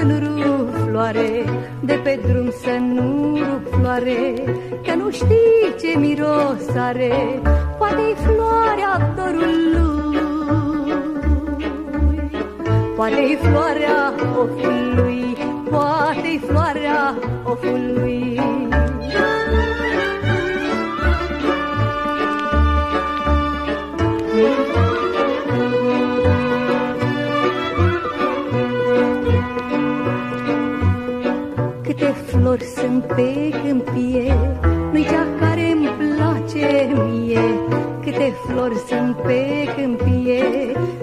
nu rup floare, de pe drum să nu rup floare, că nu știi ce miros are, poate-i floarea dorului, poate-i floarea ofului, poate-i floarea ofului. Câte flori sunt pe câmpie, nu-i cea care-mi place mie. Câte flori sunt pe câmpie,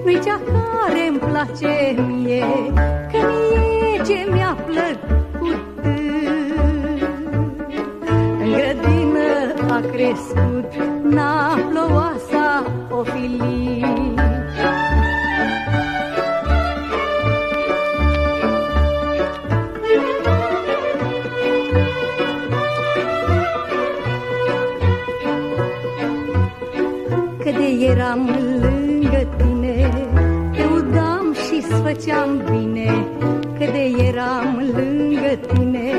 nu-i cea care-mi place mie, că mie ce mi-a plăcut în grădină a crescut naploasa ofilii. De eram lângă tine, te udam și-ți făceam bine. Că de eram lângă tine,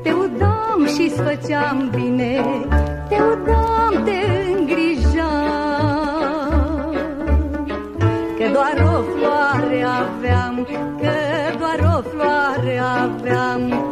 te udam și-ți făceam bine. Te udam, te îngrijam, că doar o floare aveam, că doar o floare aveam.